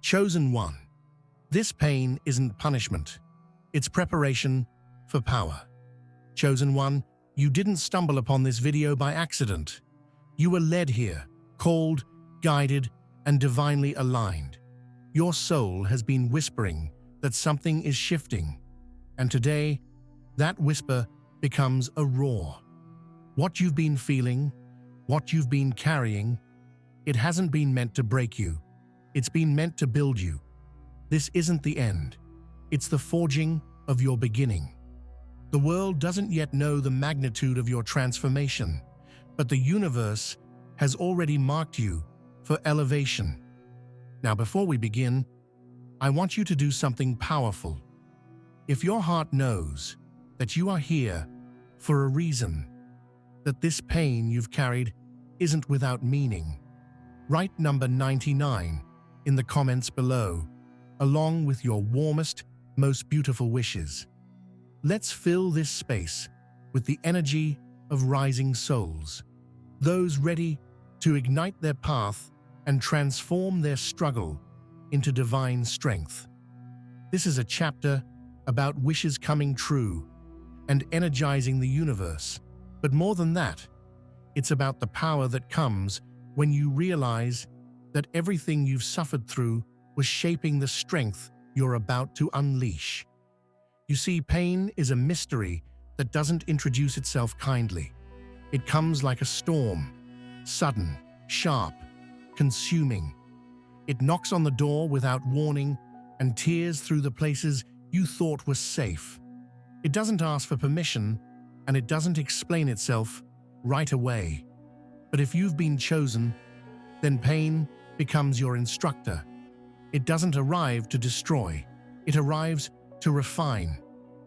Chosen one. This pain isn't punishment. It's preparation for power. Chosen one, you didn't stumble upon this video by accident. You were led here, called, guided, and divinely aligned. Your soul has been whispering that something is shifting, and today, that whisper becomes a roar. What you've been feeling, what you've been carrying, it hasn't been meant to break you. It's been meant to build you. This isn't the end. It's the forging of your beginning. The world doesn't yet know the magnitude of your transformation, but the universe has already marked you for elevation. Now, before we begin, I want you to do something powerful. If your heart knows that you are here for a reason, that this pain you've carried isn't without meaning, write number 99 in the comments below, along with your warmest, most beautiful wishes. Let's fill this space with the energy of rising souls, those ready to ignite their path and transform their struggle into divine strength. This is a chapter about wishes coming true and energizing the universe. But more than that, it's about the power that comes when you realize that everything you've suffered through was shaping the strength you're about to unleash. You see, pain is a mystery that doesn't introduce itself kindly. It comes like a storm, sudden, sharp, consuming. It knocks on the door without warning and tears through the places you thought were safe. It doesn't ask for permission, and it doesn't explain itself right away. But if you've been chosen, then pain becomes your instructor. It doesn't arrive to destroy. It arrives to refine.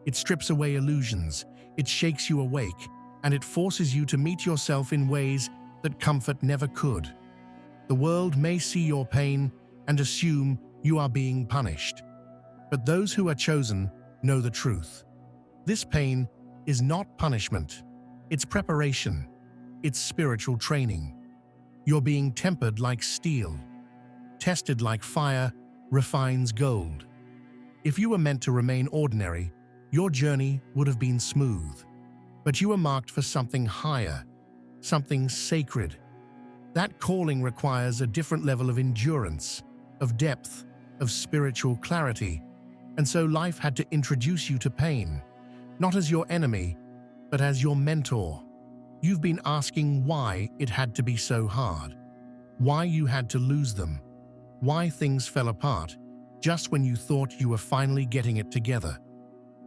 It strips away illusions. It shakes you awake, and it forces you to meet yourself in ways that comfort never could. The world may see your pain and assume you are being punished. But those who are chosen know the truth. This pain is not punishment. It's preparation. It's spiritual training. You're being tempered like steel. Tested like fire refines gold. If you were meant to remain ordinary, your journey would have been smooth. But you were marked for something higher, something sacred. That calling requires a different level of endurance, of depth, of spiritual clarity. And so life had to introduce you to pain, not as your enemy, but as your mentor. You've been asking why it had to be so hard, why you had to lose them, why things fell apart just when you thought you were finally getting it together,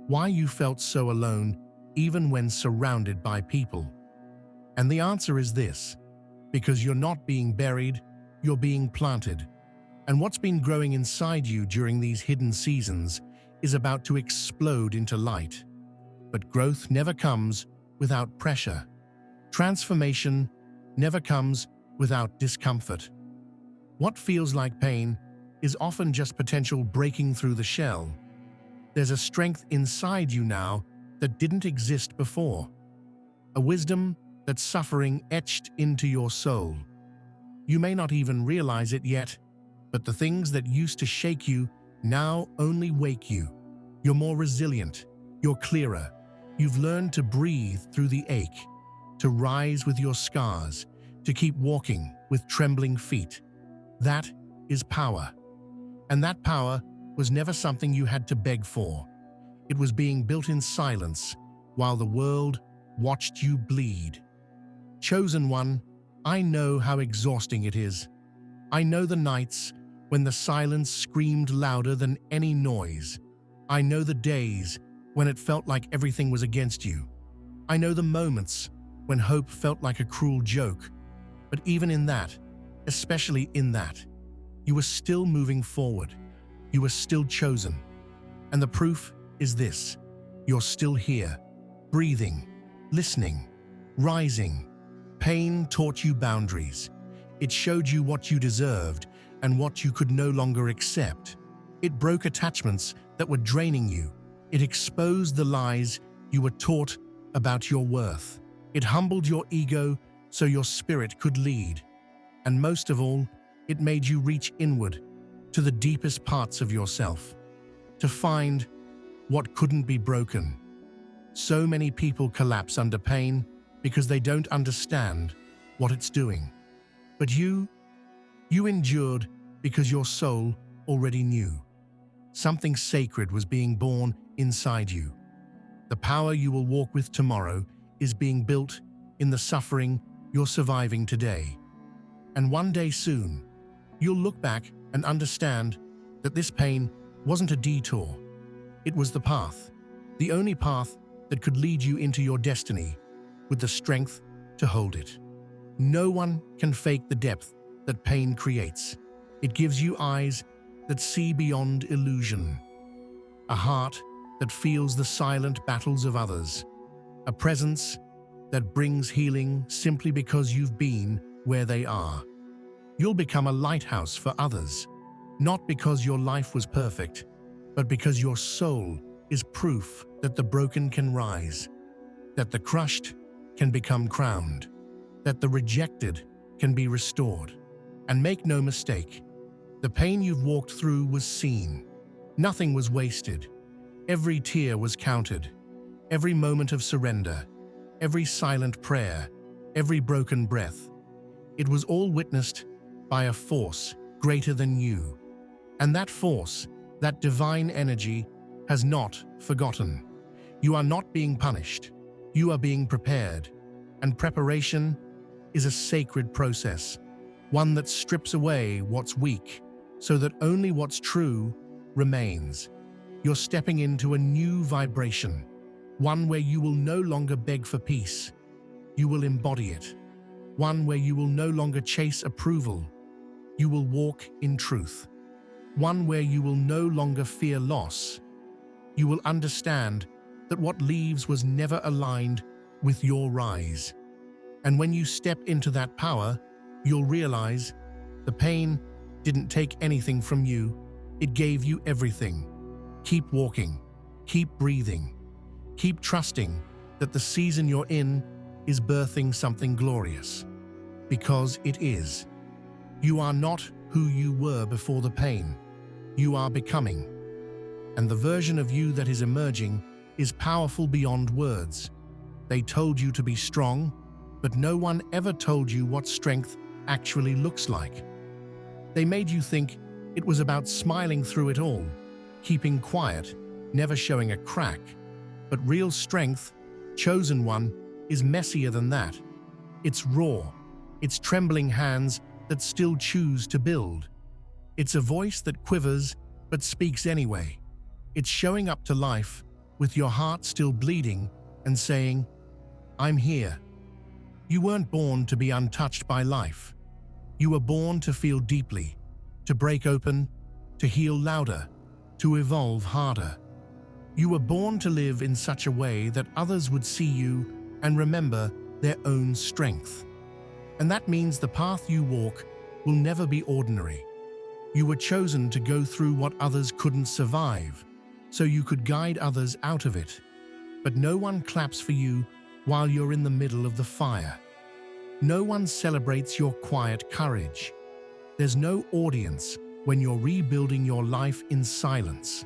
why you felt so alone even when surrounded by people. And the answer is this: because you're not being buried, you're being planted. And what's been growing inside you during these hidden seasons is about to explode into light. But growth never comes without pressure. Transformation never comes without discomfort. What feels like pain is often just potential breaking through the shell. There's a strength inside you now that didn't exist before. A wisdom that's suffering etched into your soul. You may not even realize it yet, but the things that used to shake you now only wake you. You're more resilient. You're clearer. You've learned to breathe through the ache, to rise with your scars, to keep walking with trembling feet. That is power. And that power was never something you had to beg for. It was being built in silence while the world watched you bleed. Chosen one, I know how exhausting it is. I know the nights when the silence screamed louder than any noise. I know the days when it felt like everything was against you. I know the moments when hope felt like a cruel joke. But even in that, especially in that, you were still moving forward. You were still chosen. And the proof is this: you're still here, breathing, listening, rising. Pain taught you boundaries. It showed you what you deserved and what you could no longer accept. It broke attachments that were draining you. It exposed the lies you were taught about your worth. It humbled your ego so your spirit could lead. And most of all, it made you reach inward, to the deepest parts of yourself, to find what couldn't be broken. So many people collapse under pain because they don't understand what it's doing. But you endured because your soul already knew. Something sacred was being born inside you. The power you will walk with tomorrow is being built in the suffering you're surviving today. And one day soon, you'll look back and understand that this pain wasn't a detour. It was the path, the only path that could lead you into your destiny with the strength to hold it. No one can fake the depth that pain creates. It gives you eyes that see beyond illusion, a heart that feels the silent battles of others, a presence that brings healing simply because you've been where they are. You'll become a lighthouse for others, not because your life was perfect, but because your soul is proof that the broken can rise, that the crushed can become crowned, that the rejected can be restored. And make no mistake, the pain you've walked through was seen. Nothing was wasted. Every tear was counted. Every moment of surrender, every silent prayer, every broken breath. It was all witnessed by a force greater than you. And that force, that divine energy, has not forgotten. You are not being punished. You are being prepared. And preparation is a sacred process, one that strips away what's weak so that only what's true remains. You're stepping into a new vibration, one where you will no longer beg for peace. You will embody it. One where you will no longer chase approval. You will walk in truth. One where you will no longer fear loss. You will understand that what leaves was never aligned with your rise. And when you step into that power, you'll realize the pain didn't take anything from you. It gave you everything. Keep walking. Keep breathing. Keep trusting that the season you're in is birthing something glorious. Because it is. You are not who you were before the pain. You are becoming. And the version of you that is emerging is powerful beyond words. They told you to be strong, but no one ever told you what strength actually looks like. They made you think it was about smiling through it all, keeping quiet, never showing a crack. But real strength, chosen one, is messier than that. It's raw. It's trembling hands that still choose to build. It's a voice that quivers but speaks anyway. It's showing up to life with your heart still bleeding and saying, "I'm here." You weren't born to be untouched by life. You were born to feel deeply, to break open, to heal louder, to evolve harder. You were born to live in such a way that others would see you and remember their own strength. And that means the path you walk will never be ordinary. You were chosen to go through what others couldn't survive, so you could guide others out of it. But no one claps for you while you're in the middle of the fire. No one celebrates your quiet courage. There's no audience when you're rebuilding your life in silence.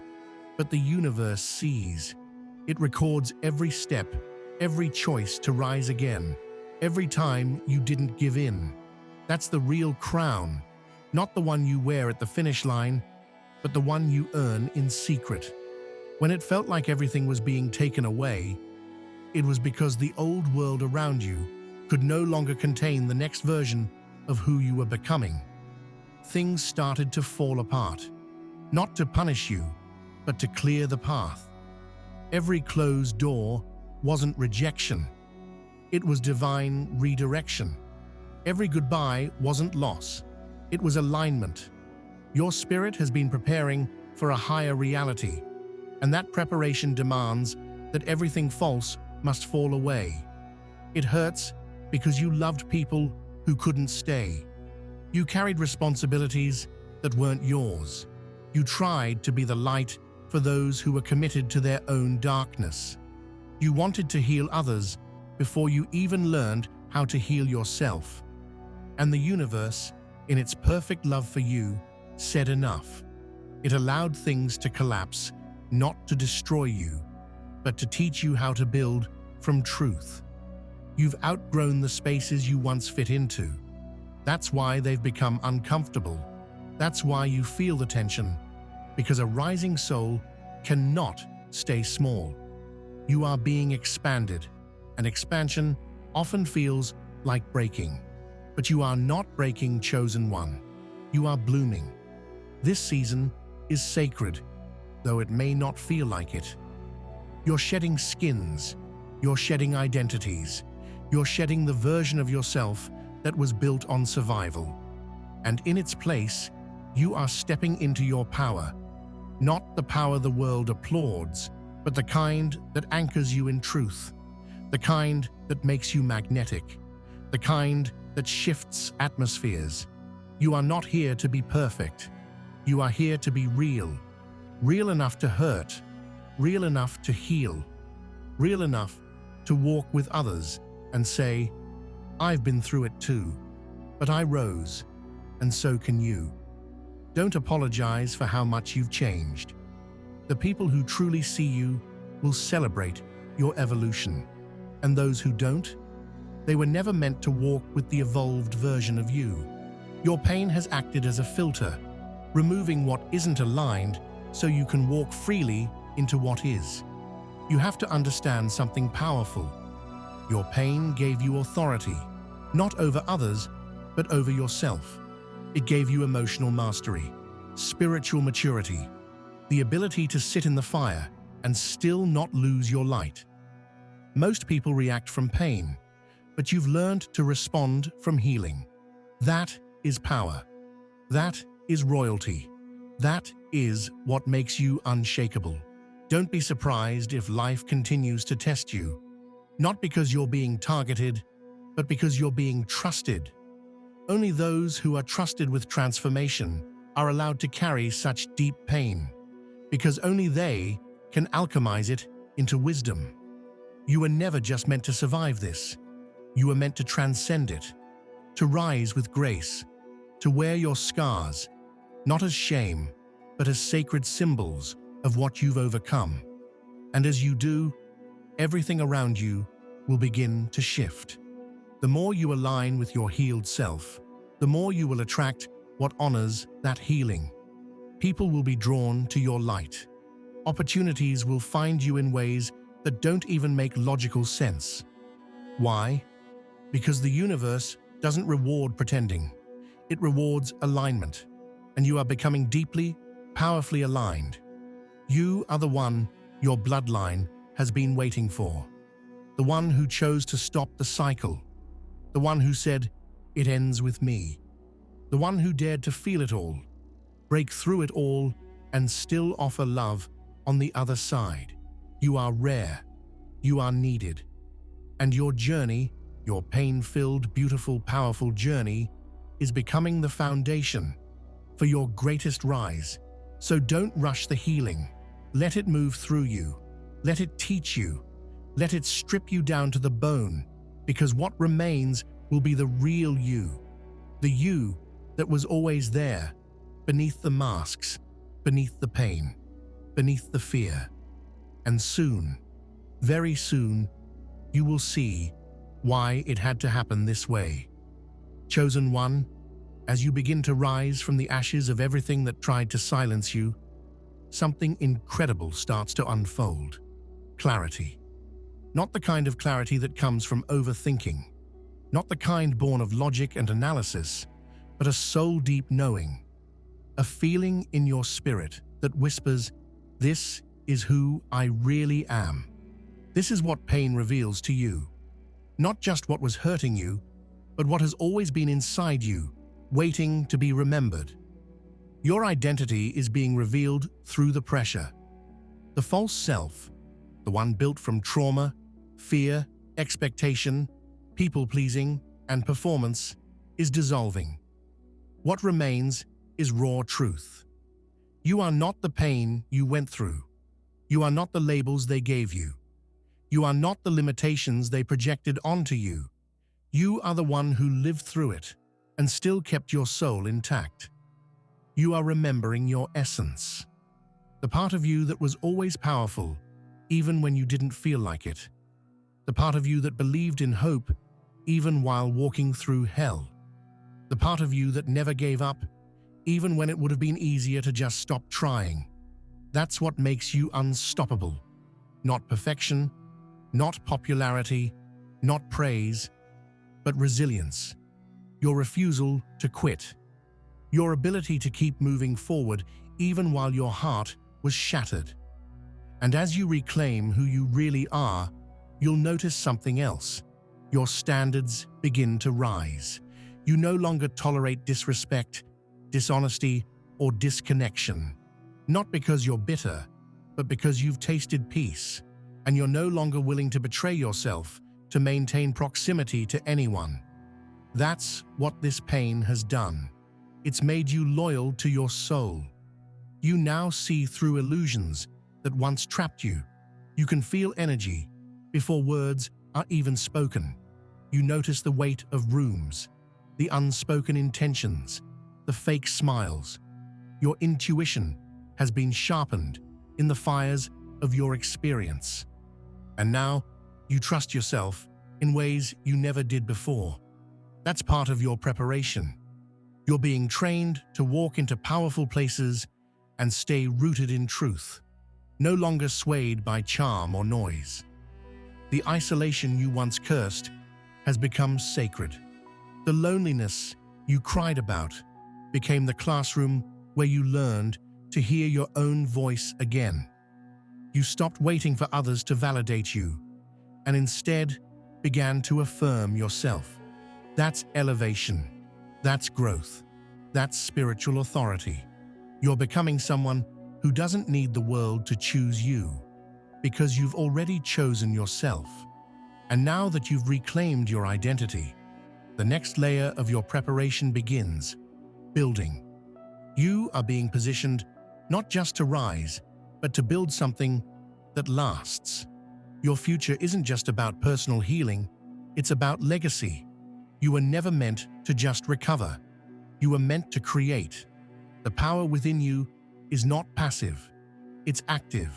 But the universe sees. It records every step, every choice to rise again, every time you didn't give in. That's the real crown, not the one you wear at the finish line, but the one you earn in secret. When it felt like everything was being taken away, it was because the old world around you could no longer contain the next version of who you were becoming. Things started to fall apart, not to punish you, but to clear the path. Every closed door wasn't rejection. It was divine redirection. Every goodbye wasn't loss. It was alignment. Your spirit has been preparing for a higher reality, and that preparation demands that everything false must fall away. It hurts because you loved people who couldn't stay. You carried responsibilities that weren't yours. You tried to be the light for those who were committed to their own darkness. You wanted to heal others before you even learned how to heal yourself. And the universe, in its perfect love for you, said enough. It allowed things to collapse, not to destroy you, but to teach you how to build from truth. You've outgrown the spaces you once fit into. That's why they've become uncomfortable. That's why you feel the tension, because a rising soul cannot stay small. You are being expanded, and expansion often feels like breaking. But you are not breaking, chosen one. You are blooming. This season is sacred, though it may not feel like it. You're shedding skins, you're shedding identities, you're shedding the version of yourself that was built on survival. And in its place, you are stepping into your power. Not the power the world applauds, but the kind that anchors you in truth. The kind that makes you magnetic. The kind that shifts atmospheres. You are not here to be perfect. You are here to be real. Real enough to hurt. Real enough to heal. Real enough to walk with others and say, I've been through it too, but I rose, and so can you. Don't apologize for how much you've changed. The people who truly see you will celebrate your evolution, and those who don't, they were never meant to walk with the evolved version of you. Your pain has acted as a filter, removing what isn't aligned so you can walk freely into what is. You have to understand something powerful. Your pain gave you authority, not over others, but over yourself. It gave you emotional mastery, spiritual maturity, the ability to sit in the fire and still not lose your light. Most people react from pain, but you've learned to respond from healing. That is power. That is royalty. That is what makes you unshakable. Don't be surprised if life continues to test you, not because you're being targeted, but because you're being trusted. Only those who are trusted with transformation are allowed to carry such deep pain, because only they can alchemize it into wisdom. You were never just meant to survive this. You were meant to transcend it, to rise with grace, to wear your scars, not as shame, but as sacred symbols of what you've overcome. And as you do, everything around you will begin to shift. The more you align with your healed self, the more you will attract what honors that healing. People will be drawn to your light. Opportunities will find you in ways that don't even make logical sense. Why? Because the universe doesn't reward pretending. It rewards alignment, and you are becoming deeply, powerfully aligned. You are the one your bloodline has been waiting for. The one who chose to stop the cycle. The one who said, "It ends with me." The one who dared to feel it all, break through it all, and still offer love on the other side. You are rare. You are needed. And your journey, your pain-filled, beautiful, powerful journey, is becoming the foundation for your greatest rise. So don't rush the healing. Let it move through you. Let it teach you. Let it strip you down to the bone, because what remains will be the real you. The you that was always there, beneath the masks, beneath the pain, beneath the fear. And soon, very soon, you will see why it had to happen this way. Chosen one, as you begin to rise from the ashes of everything that tried to silence you, something incredible starts to unfold. Clarity. Not the kind of clarity that comes from overthinking. Not the kind born of logic and analysis, but a soul-deep knowing. A feeling in your spirit that whispers, "This is who I really am." This is what pain reveals to you. Not just what was hurting you, but what has always been inside you, waiting to be remembered. Your identity is being revealed through the pressure. The false self, the one built from trauma, fear, expectation, people-pleasing, and performance, is dissolving. What remains is raw truth. You are not the pain you went through. You are not the labels they gave you. You are not the limitations they projected onto you. You are the one who lived through it and still kept your soul intact. You are remembering your essence. The part of you that was always powerful, even when you didn't feel like it. The part of you that believed in hope, even while walking through hell. The part of you that never gave up, even when it would have been easier to just stop trying. That's what makes you unstoppable. Not perfection, not popularity, not praise, but resilience. Your refusal to quit. Your ability to keep moving forward even while your heart was shattered. And as you reclaim who you really are, you'll notice something else. Your standards begin to rise. You no longer tolerate disrespect, dishonesty, or disconnection. Not because you're bitter, but because you've tasted peace, and you're no longer willing to betray yourself to maintain proximity to anyone. That's what this pain has done. It's made you loyal to your soul. You now see through illusions that once trapped you. You can feel energy before words are even spoken. You notice the weight of rooms, the unspoken intentions, the fake smiles. Your intuition has been sharpened in the fires of your experience. And now you trust yourself in ways you never did before. That's part of your preparation. You're being trained to walk into powerful places and stay rooted in truth, no longer swayed by charm or noise. The isolation you once cursed has become sacred. The loneliness you cried about became the classroom where you learned to hear your own voice again. You stopped waiting for others to validate you, and instead began to affirm yourself. That's elevation. That's growth. That's spiritual authority. You're becoming someone who doesn't need the world to choose you, because you've already chosen yourself. And now that you've reclaimed your identity, the next layer of your preparation begins: building. You are being positioned not just to rise, but to build something that lasts. Your future isn't just about personal healing, it's about legacy. You were never meant to just recover. You were meant to create. The power within you is not passive. It's active,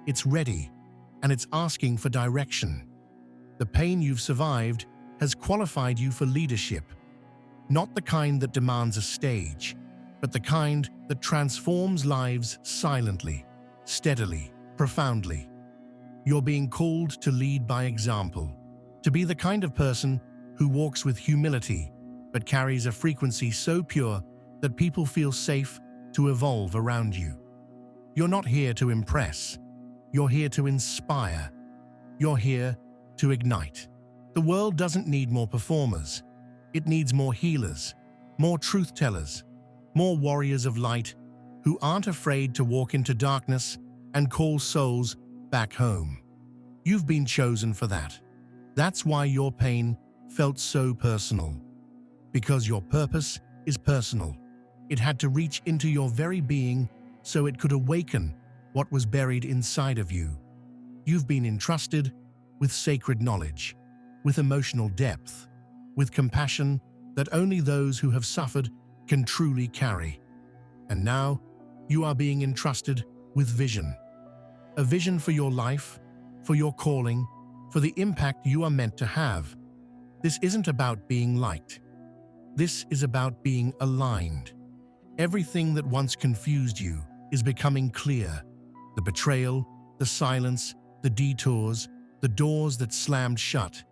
it's ready, and it's asking for direction. The pain you've survived has qualified you for leadership. Not the kind that demands a stage, but the kind that transforms lives silently, steadily, profoundly. You're being called to lead by example, to be the kind of person who walks with humility, but carries a frequency so pure that people feel safe to evolve around you. You're not here to impress. You're here to inspire. You're here to ignite. The world doesn't need more performers. It needs more healers, more truth-tellers, more warriors of light who aren't afraid to walk into darkness and call souls back home. You've been chosen for that. That's why your pain felt so personal. Because your purpose is personal. It had to reach into your very being so it could awaken what was buried inside of you. You've been entrusted with sacred knowledge, with emotional depth, with compassion that only those who have suffered can truly carry. And now, you are being entrusted with vision. A vision for your life, for your calling, for the impact you are meant to have. This isn't about being liked. This is about being aligned. Everything that once confused you is becoming clear. The betrayal, the silence, the detours, the doors that slammed shut.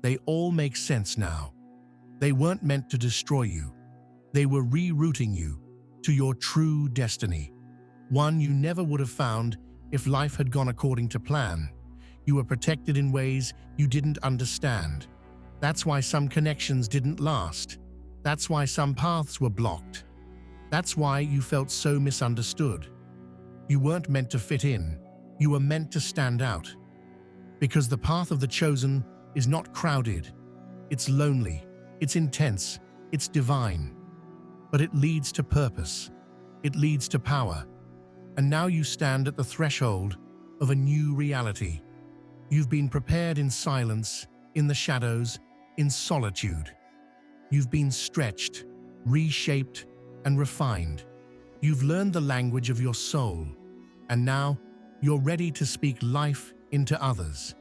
They all make sense now. They weren't meant to destroy you. They were rerouting you to your true destiny, one you never would have found if life had gone according to plan. You were protected in ways you didn't understand. That's why some connections didn't last. That's why some paths were blocked. That's why you felt so misunderstood. You weren't meant to fit in. You were meant to stand out. Because the path of the chosen is not crowded. It's lonely. It's intense. It's divine. But it leads to purpose. It leads to power. And now you stand at the threshold of a new reality. You've been prepared in silence, in the shadows, in solitude. You've been stretched, reshaped, and refined. You've learned the language of your soul, and now you're ready to speak life into others.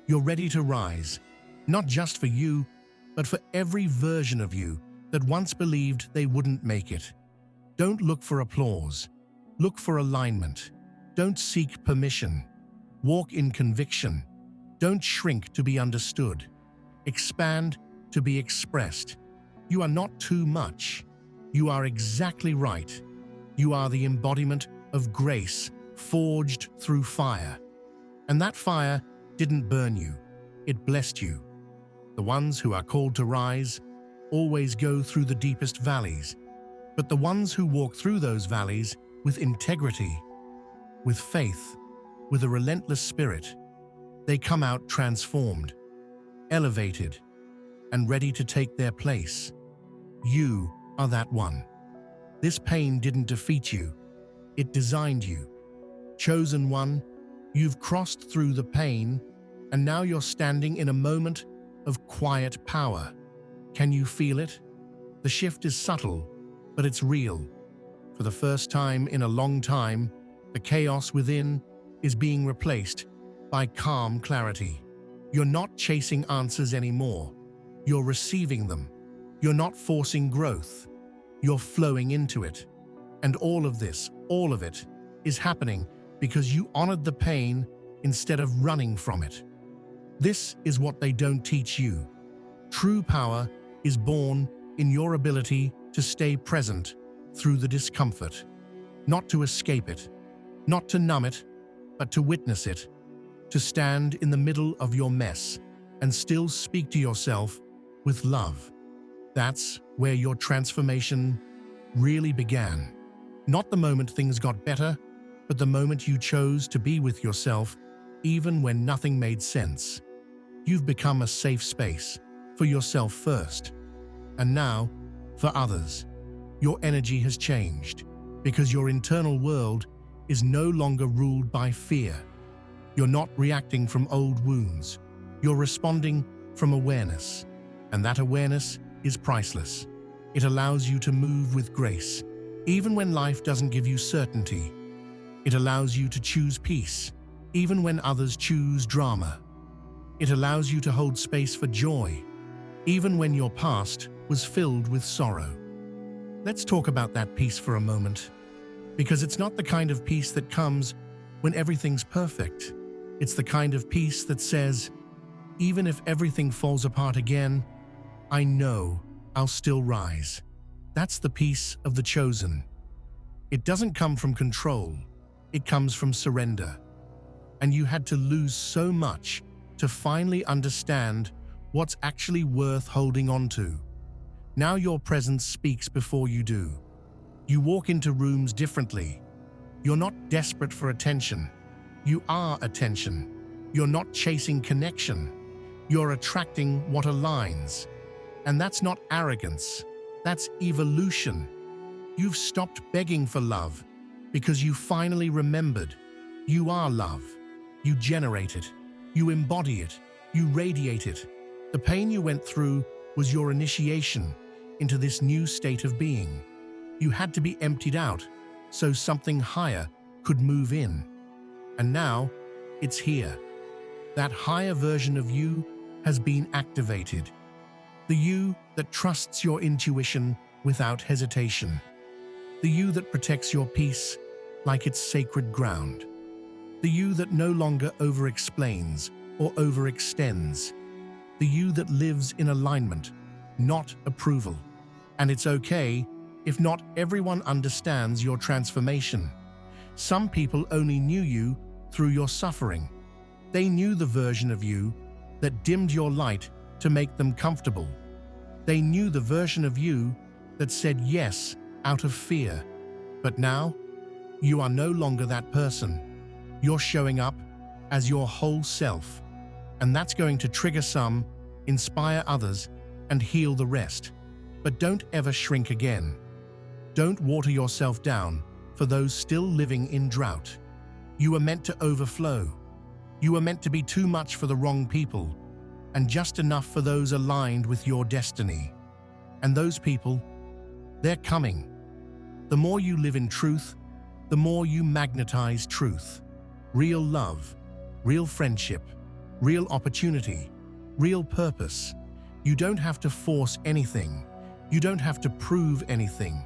You're ready to rise, not just for you, but for every version of you that once believed they wouldn't make it. Don't look for applause. Look for alignment. Don't seek permission. Walk in conviction. Don't shrink to be understood. Expand to be expressed. You are not too much. You are exactly right. You are the embodiment of grace forged through fire. And that fire didn't burn you. It blessed you. The ones who are called to rise always go through the deepest valleys, but the ones who walk through those valleys with integrity, with faith, with a relentless spirit, they come out transformed, elevated, and ready to take their place. You are that one. This pain didn't defeat you. It designed you. Chosen one, you've crossed through the pain, and now you're standing in a moment of quiet power. Can you feel it? The shift is subtle, but it's real. For the first time in a long time, the chaos within is being replaced by calm clarity. You're not chasing answers anymore. You're receiving them. You're not forcing growth. You're flowing into it. And all of it, is happening because you honored the pain instead of running from it. This is what they don't teach you. True power is born in your ability to stay present through the discomfort, not to escape it, not to numb it, but to witness it, to stand in the middle of your mess and still speak to yourself with love. That's where your transformation really began. Not the moment things got better, but the moment you chose to be with yourself even when nothing made sense. You've become a safe space for yourself first, and now for others. Your energy has changed because your internal world is no longer ruled by fear. You're not reacting from old wounds. You're responding from awareness, and that awareness is priceless. It allows you to move with grace, even when life doesn't give you certainty. It allows you to choose peace, even when others choose drama. It allows you to hold space for joy, even when your past was filled with sorrow. Let's talk about that peace for a moment, because it's not the kind of peace that comes when everything's perfect. It's the kind of peace that says, even if everything falls apart again, I know I'll still rise. That's the peace of the chosen. It doesn't come from control. It comes from surrender. And you had to lose so much to finally understand what's actually worth holding on to. Now your presence speaks before you do. You walk into rooms differently. You're not desperate for attention. You are attention. You're not chasing connection. You're attracting what aligns. And that's not arrogance. That's evolution. You've stopped begging for love because you finally remembered. You are love. You generate it. You embody it. You radiate it. The pain you went through was your initiation into this new state of being. You had to be emptied out so something higher could move in. And now, it's here. That higher version of you has been activated. The you that trusts your intuition without hesitation. The you that protects your peace like it's sacred ground. The you that no longer over-explains or overextends. The you that lives in alignment, not approval. And it's okay if not everyone understands your transformation. Some people only knew you through your suffering. They knew the version of you that dimmed your light to make them comfortable. They knew the version of you that said yes out of fear. But now, you are no longer that person. You're showing up as your whole self. And that's going to trigger some, inspire others, and heal the rest. But don't ever shrink again. Don't water yourself down for those still living in drought. You are meant to overflow. You are meant to be too much for the wrong people, and just enough for those aligned with your destiny. And those people, they're coming. The more you live in truth, the more you magnetize truth. Real love, real friendship, real opportunity, real purpose. You don't have to force anything. You don't have to prove anything.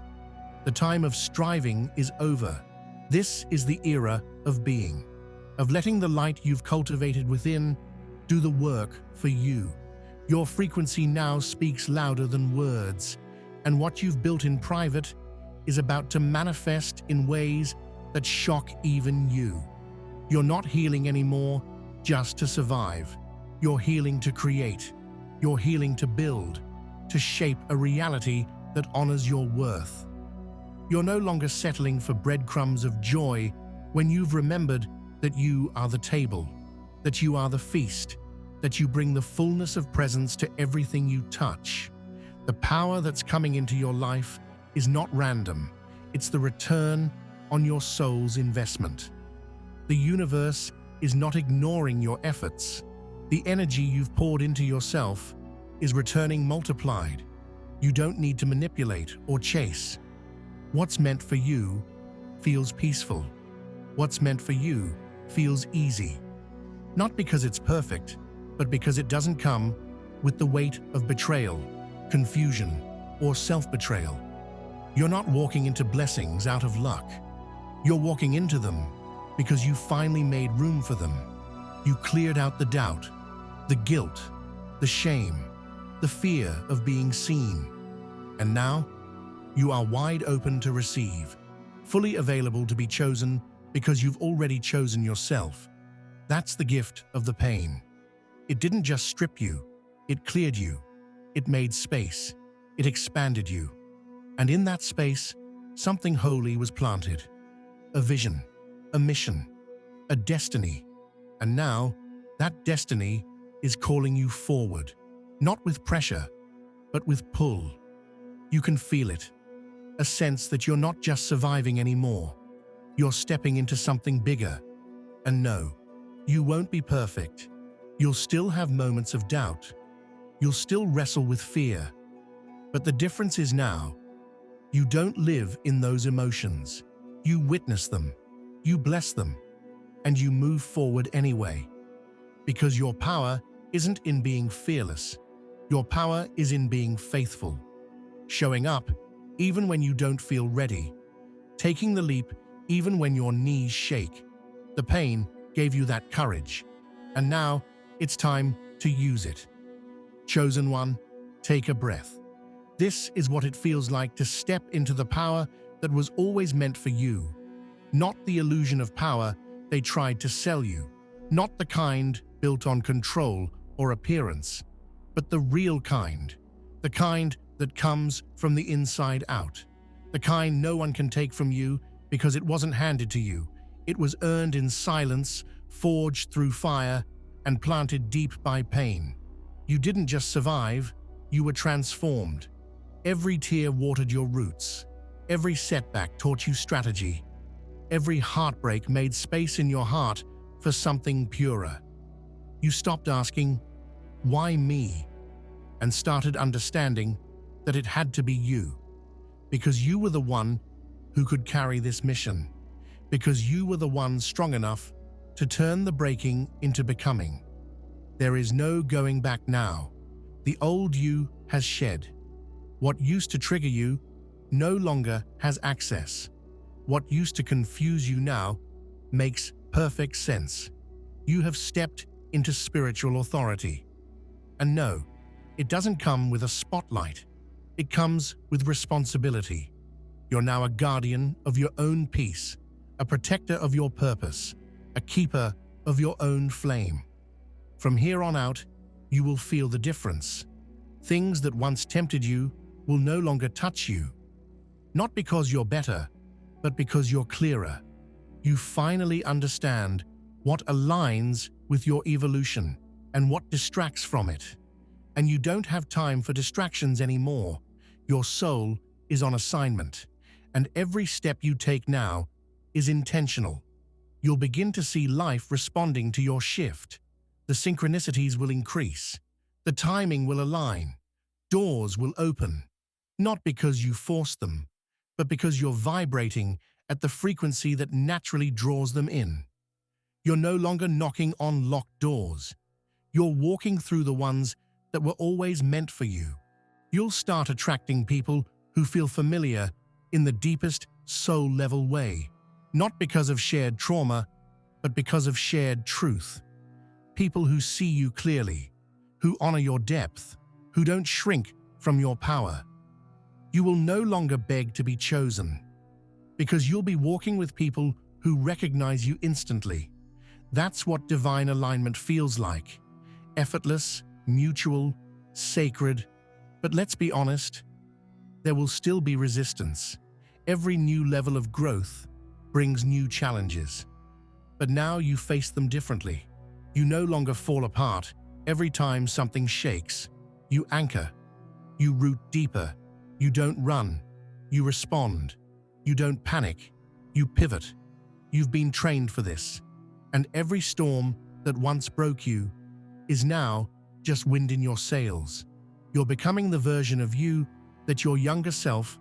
The time of striving is over. This is the era of being, of letting the light you've cultivated within do the work for you. Your frequency now speaks louder than words, and what you've built in private is about to manifest in ways that shock even you. You're not healing anymore just to survive. You're healing to create. You're healing to build, to shape a reality that honors your worth. You're no longer settling for breadcrumbs of joy when you've remembered that you are the table, that you are the feast, that you bring the fullness of presence to everything you touch. The power that's coming into your life is not random. It's the return on your soul's investment. The universe is not ignoring your efforts. The energy you've poured into yourself is returning multiplied. You don't need to manipulate or chase. What's meant for you feels peaceful. What's meant for you feels easy. Not because it's perfect, but because it doesn't come with the weight of betrayal, confusion, or self-betrayal. You're not walking into blessings out of luck. You're walking into them because you finally made room for them. You cleared out the doubt, the guilt, the shame, the fear of being seen. And now, you are wide open to receive, fully available to be chosen because you've already chosen yourself. That's the gift of the pain. It didn't just strip you, it cleared you. It made space. It expanded you. And in that space, something holy was planted. A vision, a mission, a destiny. And now, that destiny is calling you forward, not with pressure, but with pull. You can feel it. A sense that you're not just surviving anymore. You're stepping into something bigger. And no, you won't be perfect. You'll still have moments of doubt. You'll still wrestle with fear. But the difference is now, you don't live in those emotions. You witness them. You bless them. And you move forward anyway. Because your power isn't in being fearless. Your power is in being faithful. Showing up even when you don't feel ready. Taking the leap even when your knees shake. The pain gave you that courage. And now it's time to use it. Chosen one, take a breath. This is what it feels like to step into the power that was always meant for you. Not the illusion of power they tried to sell you. Not the kind built on control or appearance, but the real kind. The kind that comes from the inside out. The kind no one can take from you because it wasn't handed to you. It was earned in silence, forged through fire, and planted deep by pain. You didn't just survive, you were transformed. Every tear watered your roots. Every setback taught you strategy. Every heartbreak made space in your heart for something purer. You stopped asking, "Why me?" and started understanding that it had to be you. Because you were the one who could carry this mission. Because you were the one strong enough to turn the breaking into becoming. There is no going back now. The old you has shed. What used to trigger you no longer has access. What used to confuse you now makes perfect sense. You have stepped into spiritual authority. And no, it doesn't come with a spotlight. It comes with responsibility. You're now a guardian of your own peace, a protector of your purpose, a keeper of your own flame. From here on out, you will feel the difference. Things that once tempted you will no longer touch you. Not because you're better, but because you're clearer. You finally understand what aligns with your evolution and what distracts from it. And you don't have time for distractions anymore. Your soul is on assignment, and every step you take now is intentional. You'll begin to see life responding to your shift. The synchronicities will increase. The timing will align. Doors will open. Not because you forced them, but because you're vibrating at the frequency that naturally draws them in. You're no longer knocking on locked doors. You're walking through the ones that were always meant for you. You'll start attracting people who feel familiar in the deepest soul-level way, not because of shared trauma, but because of shared truth. People who see you clearly, who honor your depth, who don't shrink from your power. You will no longer beg to be chosen, because you'll be walking with people who recognize you instantly. That's what divine alignment feels like. Effortless, mutual, sacred. But let's be honest, there will still be resistance. Every new level of growth brings new challenges. But now you face them differently. You no longer fall apart every time something shakes. You anchor. You root deeper. You don't run. You respond. You don't panic. You pivot. You've been trained for this. And every storm that once broke you is now just wind in your sails. You're becoming the version of you that your younger self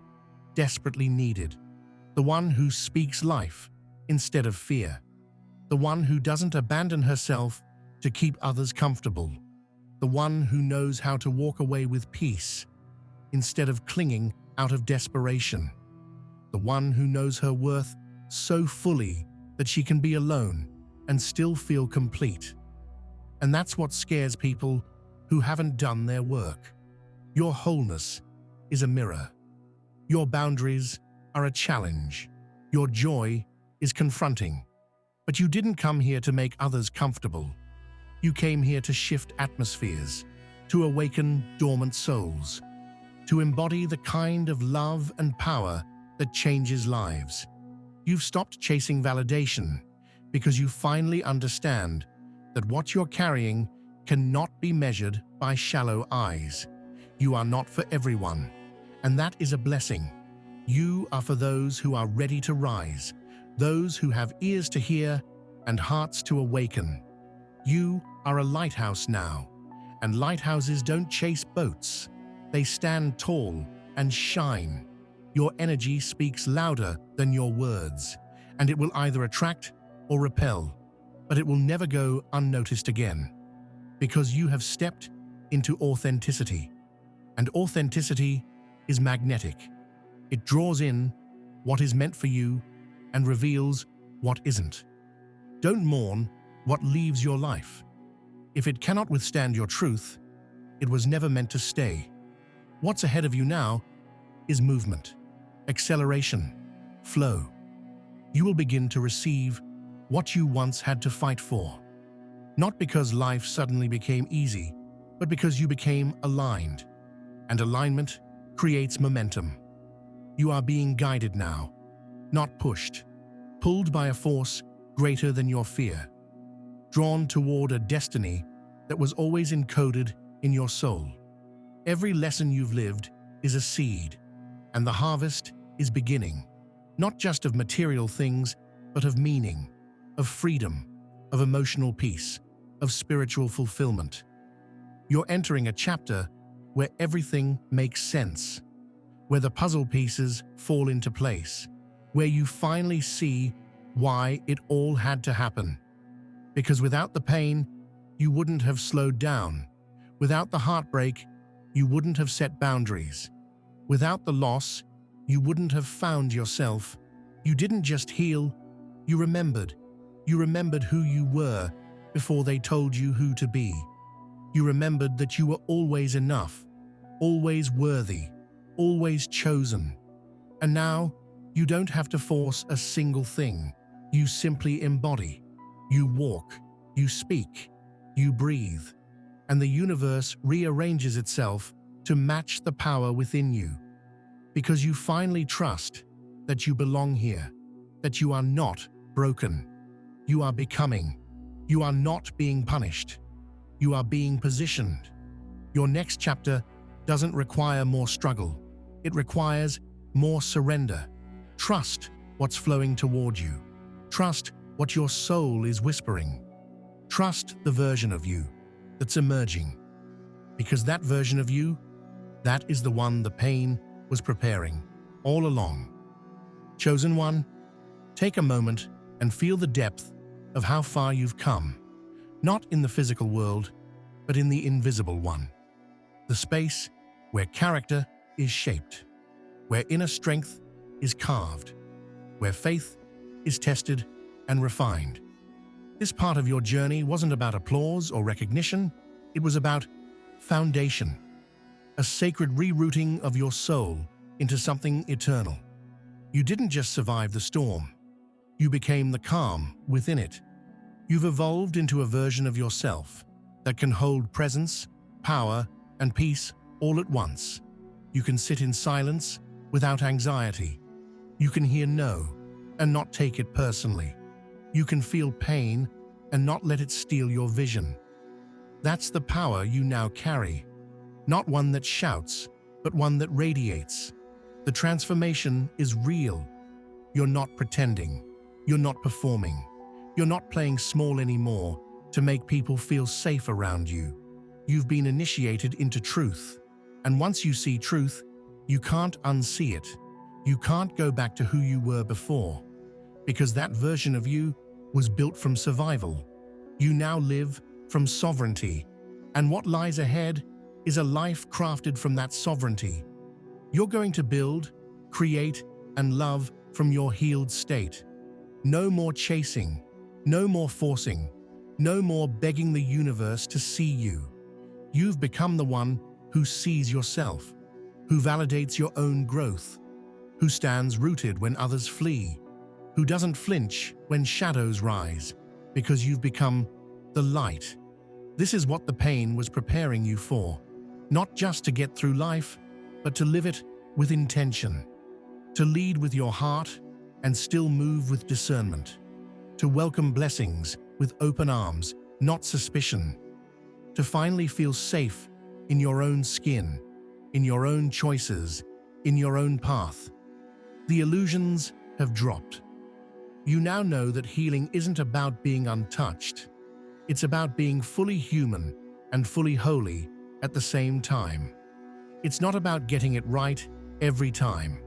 desperately needed. The one who speaks life instead of fear. The one who doesn't abandon herself to keep others comfortable. The one who knows how to walk away with peace instead of clinging out of desperation. The one who knows her worth so fully that she can be alone and still feel complete. And that's what scares people who haven't done their work. Your wholeness is a mirror. Your boundaries are a challenge. Your joy is confronting. But you didn't come here to make others comfortable. You came here to shift atmospheres, to awaken dormant souls, to embody the kind of love and power that changes lives. You've stopped chasing validation because you finally understand that what you're carrying cannot be measured by shallow eyes. You are not for everyone, and that is a blessing. You are for those who are ready to rise, those who have ears to hear and hearts to awaken. You are a lighthouse now, and lighthouses don't chase boats. They stand tall and shine. Your energy speaks louder than your words, and it will either attract or repel, but it will never go unnoticed again, because you have stepped into authenticity. And authenticity is magnetic. It draws in what is meant for you and reveals what isn't. Don't mourn what leaves your life. If it cannot withstand your truth, it was never meant to stay. What's ahead of you now is movement, acceleration, flow. You will begin to receive what you once had to fight for. Not because life suddenly became easy, but because you became aligned. And alignment creates momentum. You are being guided now, not pushed, pulled by a force greater than your fear, drawn toward a destiny that was always encoded in your soul. Every lesson you've lived is a seed, and the harvest is beginning, not just of material things, but of meaning, of freedom, of emotional peace, of spiritual fulfillment. You're entering a chapter where everything makes sense, where the puzzle pieces fall into place, where you finally see why it all had to happen. Because without the pain, you wouldn't have slowed down. Without the heartbreak, you wouldn't have set boundaries. Without the loss, you wouldn't have found yourself. You didn't just heal, you remembered. You remembered who you were before they told you who to be. You remembered that you were always enough, always worthy, always chosen. And now, you don't have to force a single thing. You simply embody. You walk, you speak, you breathe. And the universe rearranges itself to match the power within you. Because you finally trust that you belong here, that you are not broken. You are becoming. You are not being punished. You are being positioned. Your next chapter doesn't require more struggle. It requires more surrender. Trust what's flowing toward you. Trust what your soul is whispering. Trust the version of you that's emerging. Because that version of you, that is the one the pain was preparing all along. Chosen one, take a moment and feel the depth of how far you've come, not in the physical world, but in the invisible one. The space where character is shaped, where inner strength is carved, where faith is tested and refined. This part of your journey wasn't about applause or recognition, it was about foundation, a sacred rerouting of your soul into something eternal. You didn't just survive the storm, you became the calm within it. You've evolved into a version of yourself that can hold presence, power, and peace all at once. You can sit in silence without anxiety. You can hear no and not take it personally. You can feel pain and not let it steal your vision. That's the power you now carry, not one that shouts, but one that radiates. The transformation is real. You're not pretending. You're not performing. You're not playing small anymore to make people feel safe around you. You've been initiated into truth. And once you see truth, you can't unsee it. You can't go back to who you were before, because that version of you was built from survival. You now live from sovereignty, and what lies ahead is a life crafted from that sovereignty. You're going to build, create, and love from your healed state. No more chasing, no more forcing, no more begging the universe to see you. You've become the one who sees yourself, who validates your own growth, who stands rooted when others flee, who doesn't flinch when shadows rise, because you've become the light. This is what the pain was preparing you for, not just to get through life, but to live it with intention, to lead with your heart and still move with discernment, to welcome blessings with open arms, not suspicion, to finally feel safe in your own skin, in your own choices, in your own path. The illusions have dropped. You now know that healing isn't about being untouched. It's about being fully human and fully holy at the same time. It's not about getting it right every time.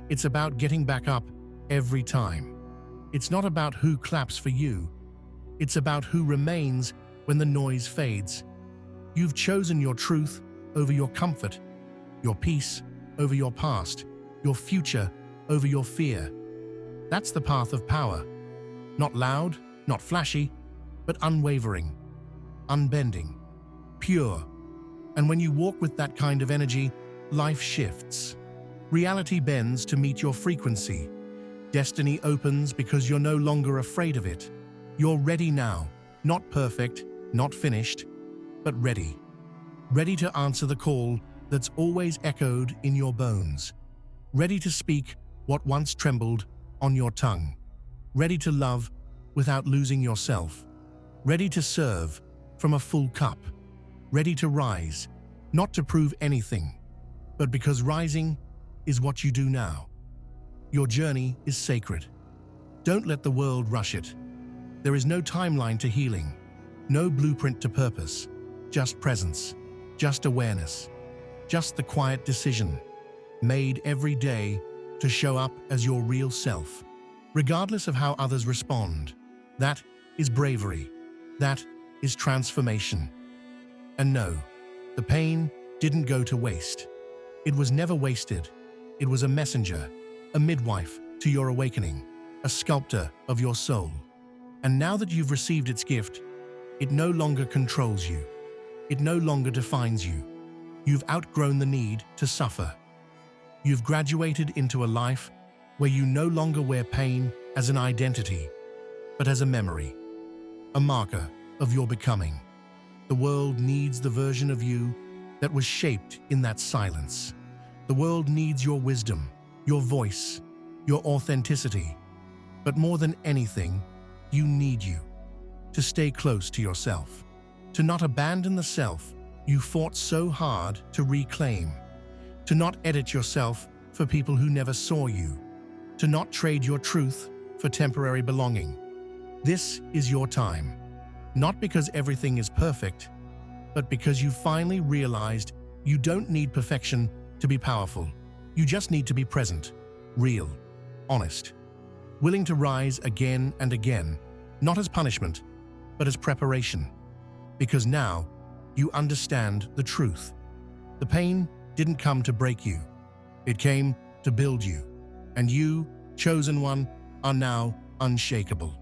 It's about getting back up every time. It's not about who claps for you. It's about who remains when the noise fades. You've chosen your truth over your comfort, your peace over your past, your future over your fear. That's the path of power. Not loud, not flashy, but unwavering, unbending, pure. And when you walk with that kind of energy, life shifts. Reality bends to meet your frequency. Destiny opens because you're no longer afraid of it. You're ready now, not perfect, not finished, but ready. Ready to answer the call that's always echoed in your bones. Ready to speak what once trembled on your tongue. Ready to love without losing yourself. Ready to serve from a full cup. Ready to rise, not to prove anything, but because rising is what you do now. Your journey is sacred. Don't let the world rush it. There is no timeline to healing, no blueprint to purpose, just presence, just awareness, just the quiet decision, made every day to show up as your real self, regardless of how others respond. That is bravery. That is transformation. And no, the pain didn't go to waste. It was never wasted. It was a messenger, a midwife to your awakening, a sculptor of your soul. And now that you've received its gift, it no longer controls you. It no longer defines you. You've outgrown the need to suffer. You've graduated into a life where you no longer wear pain as an identity, but as a memory, a marker of your becoming. The world needs the version of you that was shaped in that silence. The world needs your wisdom, your voice, your authenticity. But more than anything, you need you to stay close to yourself, to not abandon the self you fought so hard to reclaim, to not edit yourself for people who never saw you, to not trade your truth for temporary belonging. This is your time, not because everything is perfect, but because you finally realized you don't need perfection to be powerful. You just need to be present, real, honest, willing to rise again and again, not as punishment, but as preparation. Because now you understand the truth. The pain didn't come to break you. It came to build you. And you, chosen one, are now unshakable.